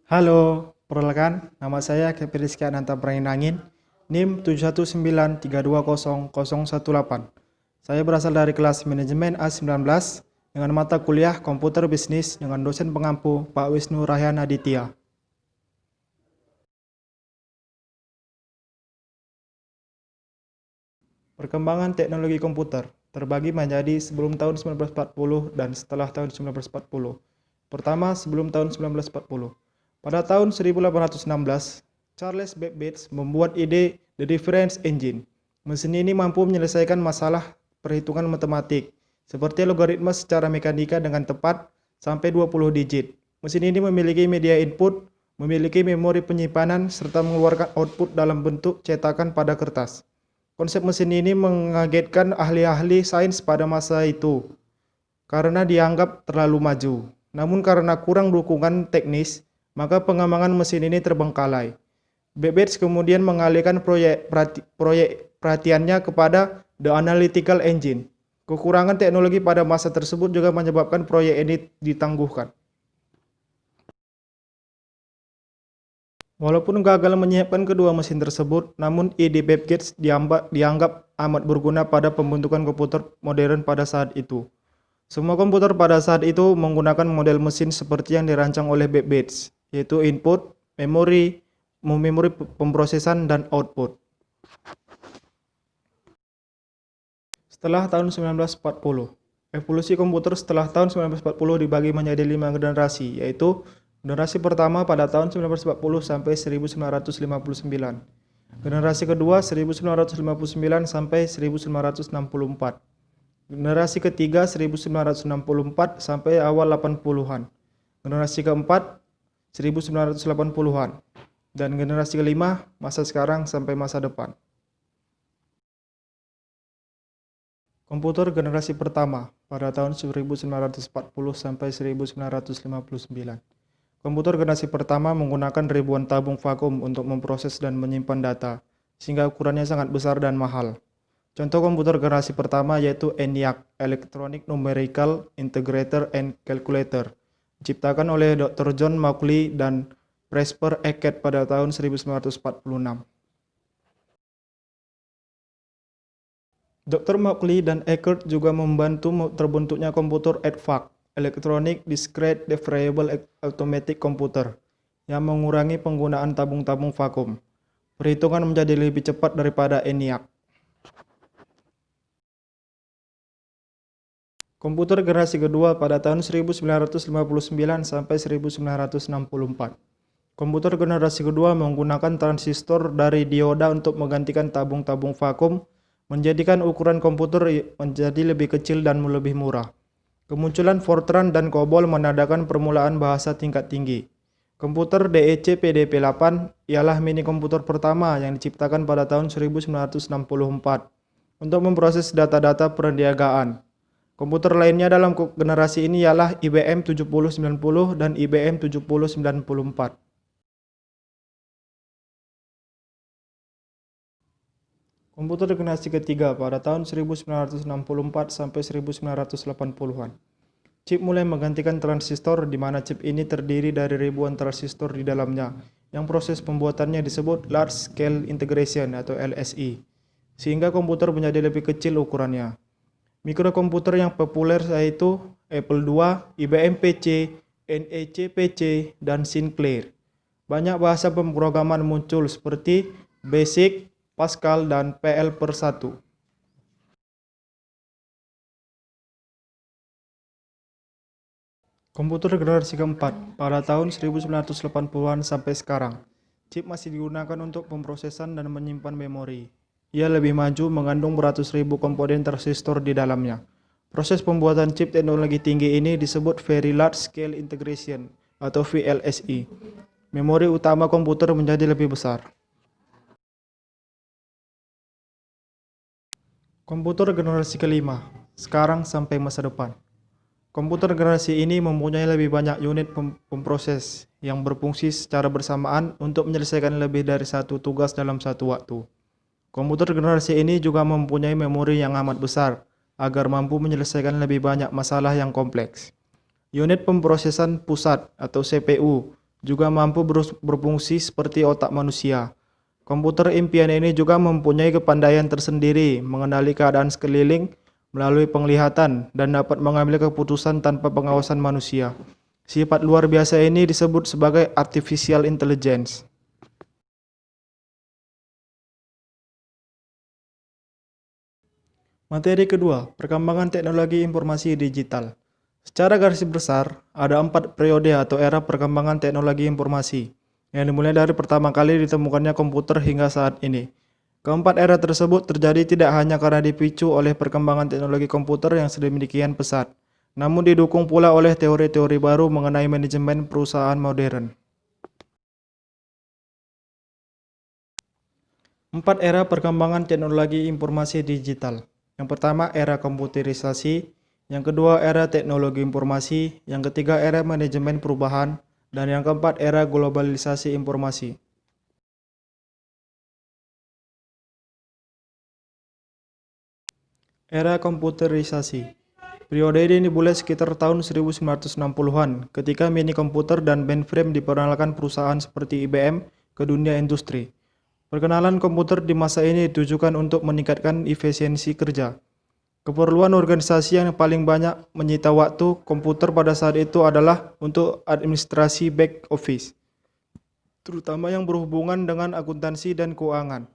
Halo, perkenalkan, nama saya Kevin Rizky Ananta Prainangin, NIM 719320018. Saya berasal dari kelas Manajemen A19 dengan mata kuliah Komputer Bisnis dengan dosen pengampu Pak Wisnu Rahyan Aditya. Perkembangan teknologi komputer terbagi menjadi sebelum tahun 1940 dan setelah tahun 1940. Pertama, sebelum tahun 1940. Pada tahun 1816, Charles Babbage membuat ide The Difference Engine. Mesin ini mampu menyelesaikan masalah perhitungan matematik, seperti logaritma secara mekanika dengan tepat sampai 20 digit. Mesin ini memiliki media input, memiliki memori penyimpanan, serta mengeluarkan output dalam bentuk cetakan pada kertas. Konsep mesin ini mengagetkan ahli-ahli sains pada masa itu karena dianggap terlalu maju. Namun karena kurang dukungan teknis, maka pengembangan mesin ini terbengkalai. Babbage kemudian mengalihkan perhatiannya kepada The Analytical Engine. Kekurangan teknologi pada masa tersebut juga menyebabkan proyek ini ditangguhkan. Walaupun gagal menyiapkan kedua mesin tersebut, namun ide Babbage dianggap amat berguna pada pembentukan komputer modern pada saat itu. Semua komputer pada saat itu menggunakan model mesin seperti yang dirancang oleh Babbage, yaitu input, memori pemrosesan, dan output. Setelah tahun 1940, evolusi komputer setelah tahun 1940 dibagi menjadi 5 generasi, yaitu generasi pertama pada tahun 1940 sampai 1959. Generasi kedua 1959 sampai 1964. Generasi ketiga 1964 sampai awal 80-an. Generasi keempat 1980-an. Dan generasi kelima masa sekarang sampai masa depan. Komputer generasi pertama pada tahun 1940 sampai 1959. Komputer generasi pertama menggunakan ribuan tabung vakum untuk memproses dan menyimpan data, sehingga ukurannya sangat besar dan mahal. Contoh komputer generasi pertama yaitu ENIAC, Electronic Numerical Integrator and Calculator, diciptakan oleh Dr. John Mauchly dan Presper Eckert pada tahun 1946. Dr. Mauchly dan Eckert juga membantu terbentuknya komputer EDVAC, Electronic Discrete Variable Automatic Computer, yang mengurangi penggunaan tabung-tabung vakum. Perhitungan menjadi lebih cepat daripada ENIAC. Komputer generasi kedua pada tahun 1959 sampai 1964. Komputer generasi kedua menggunakan transistor dari dioda untuk menggantikan tabung-tabung vakum, menjadikan ukuran komputer menjadi lebih kecil dan lebih murah. Kemunculan Fortran dan COBOL menandakan permulaan bahasa tingkat tinggi. Komputer DEC PDP-8 ialah mini komputer pertama yang diciptakan pada tahun 1964 untuk memproses data-data perniagaan. Komputer lainnya dalam generasi ini ialah IBM 7090 dan IBM 7094. Komputer generasi ketiga pada tahun 1964 sampai 1980-an. Chip mulai menggantikan transistor, di mana chip ini terdiri dari ribuan transistor di dalamnya, yang proses pembuatannya disebut Large Scale Integration atau LSI, sehingga komputer menjadi lebih kecil ukurannya. Mikrokomputer yang populer yaitu Apple II, IBM PC, NEC PC, dan Sinclair. Banyak bahasa pemrograman muncul seperti BASIC, Pascal, dan PL/1. Komputer generasi keempat pada tahun 1980-an sampai sekarang. Chip masih digunakan untuk pemrosesan dan menyimpan memori. Ia lebih maju, mengandung beratus ribu komponen transistor di dalamnya. Proses pembuatan chip teknologi tinggi ini disebut Very Large Scale Integration atau VLSI. Memori utama komputer menjadi lebih besar. Komputer generasi kelima, sekarang sampai masa depan. Komputer generasi ini mempunyai lebih banyak unit pemproses yang berfungsi secara bersamaan untuk menyelesaikan lebih dari satu tugas dalam satu waktu. Komputer generasi ini juga mempunyai memori yang amat besar agar mampu menyelesaikan lebih banyak masalah yang kompleks. Unit pemrosesan pusat atau CPU juga mampu berfungsi seperti otak manusia. Komputer impian ini juga mempunyai kepandaian tersendiri mengenali keadaan sekeliling melalui penglihatan dan dapat mengambil keputusan tanpa pengawasan manusia. Sifat luar biasa ini disebut sebagai artificial intelligence. Materi kedua, perkembangan teknologi informasi digital. Secara garis besar, ada 4 periode atau era perkembangan teknologi informasi, yang dimulai dari pertama kali ditemukannya komputer hingga saat ini. Keempat era tersebut terjadi tidak hanya karena dipicu oleh perkembangan teknologi komputer yang sedemikian pesat, namun didukung pula oleh teori-teori baru mengenai manajemen perusahaan modern. 4 era perkembangan teknologi informasi digital. Yang pertama, era komputerisasi. Yang kedua, era teknologi informasi. Yang ketiga, era manajemen perubahan. Dan yang keempat, era globalisasi informasi. Era komputerisasi. Periode ini dimulai sekitar tahun 1960-an, ketika mini komputer dan mainframe diperkenalkan perusahaan seperti IBM ke dunia industri. Perkenalan komputer di masa ini ditujukan untuk meningkatkan efisiensi kerja. Keperluan organisasi yang paling banyak menyita waktu komputer pada saat itu adalah untuk administrasi back office, terutama yang berhubungan dengan akuntansi dan keuangan.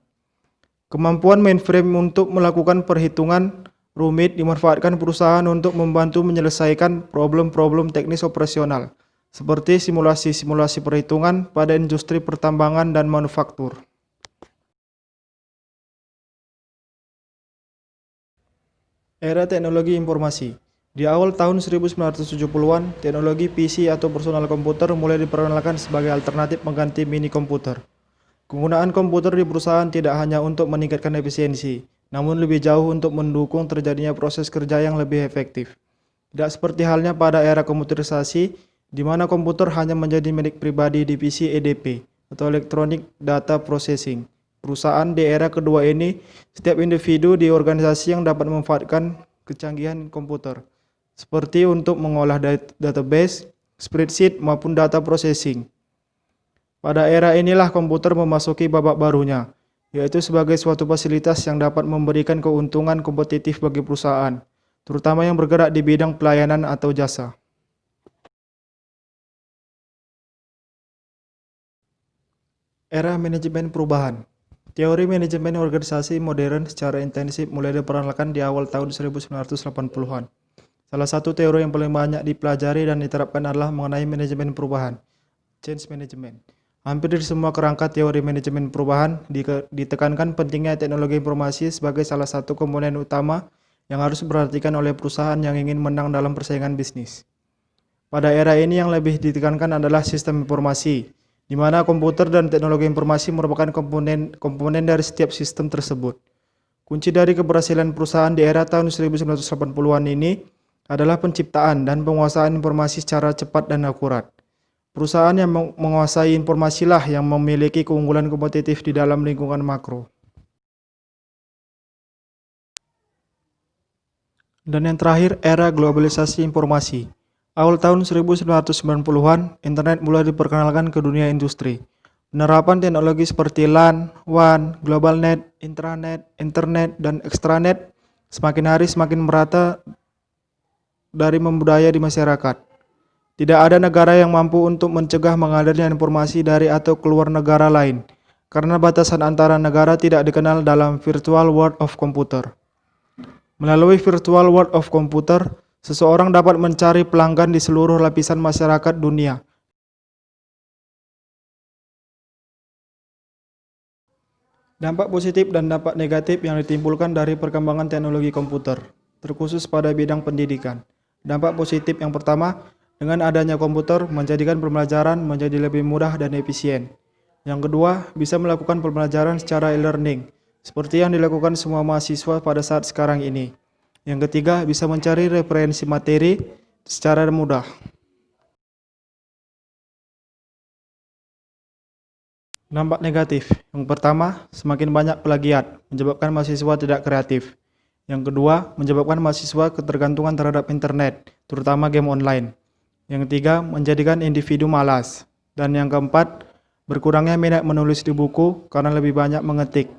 Kemampuan mainframe untuk melakukan perhitungan rumit dimanfaatkan perusahaan untuk membantu menyelesaikan problem-problem teknis operasional, seperti simulasi-simulasi perhitungan pada industri pertambangan dan manufaktur. Era teknologi informasi. Di awal tahun 1970-an, teknologi PC atau personal komputer mulai diperkenalkan sebagai alternatif pengganti mini komputer. Penggunaan komputer di perusahaan tidak hanya untuk meningkatkan efisiensi, namun lebih jauh untuk mendukung terjadinya proses kerja yang lebih efektif. Tidak seperti halnya pada era komputerisasi, di mana komputer hanya menjadi milik pribadi divisi EDP atau Electronic Data Processing. Perusahaan di era kedua ini, setiap individu di organisasi yang dapat memanfaatkan kecanggihan komputer, seperti untuk mengolah database, spreadsheet, maupun data processing. Pada era inilah komputer memasuki babak barunya, yaitu sebagai suatu fasilitas yang dapat memberikan keuntungan kompetitif bagi perusahaan, terutama yang bergerak di bidang pelayanan atau jasa. Era manajemen perubahan. Teori manajemen organisasi modern secara intensif mulai diperkenalkan di awal tahun 1980-an. Salah satu teori yang paling banyak dipelajari dan diterapkan adalah mengenai manajemen perubahan, change management. Hampir di semua kerangka teori manajemen perubahan ditekankan pentingnya teknologi informasi sebagai salah satu komponen utama yang harus diperhatikan oleh perusahaan yang ingin menang dalam persaingan bisnis. Pada era ini yang lebih ditekankan adalah sistem informasi, di mana komputer dan teknologi informasi merupakan komponen dari setiap sistem tersebut. Kunci dari keberhasilan perusahaan di era tahun 1980-an ini adalah penciptaan dan penguasaan informasi secara cepat dan akurat. Perusahaan yang menguasai informasilah yang memiliki keunggulan kompetitif di dalam lingkungan makro. Dan yang terakhir, era globalisasi informasi. Awal tahun 1990-an, internet mulai diperkenalkan ke dunia industri. Penerapan teknologi seperti LAN, WAN, Global Net, Intranet, Internet, dan Extranet semakin hari semakin merata dari membudaya di masyarakat. Tidak ada negara yang mampu untuk mencegah mengalirnya informasi dari atau keluar negara lain, karena batasan antara negara tidak dikenal dalam virtual world of computer. Melalui virtual world of computer, seseorang dapat mencari pelanggan di seluruh lapisan masyarakat dunia. Dampak positif dan dampak negatif yang ditimbulkan dari perkembangan teknologi komputer, terkhusus pada bidang pendidikan. Dampak positif yang pertama, dengan adanya komputer menjadikan pembelajaran menjadi lebih mudah dan efisien. Yang kedua, bisa melakukan pembelajaran secara e-learning, seperti yang dilakukan semua mahasiswa pada saat sekarang ini. Yang ketiga, bisa mencari referensi materi secara mudah. Dampak negatif. Yang pertama, semakin banyak plagiat, menyebabkan mahasiswa tidak kreatif. Yang kedua, menyebabkan mahasiswa ketergantungan terhadap internet, terutama game online. Yang ketiga, menjadikan individu malas. Dan yang keempat, berkurangnya minat menulis di buku karena lebih banyak mengetik.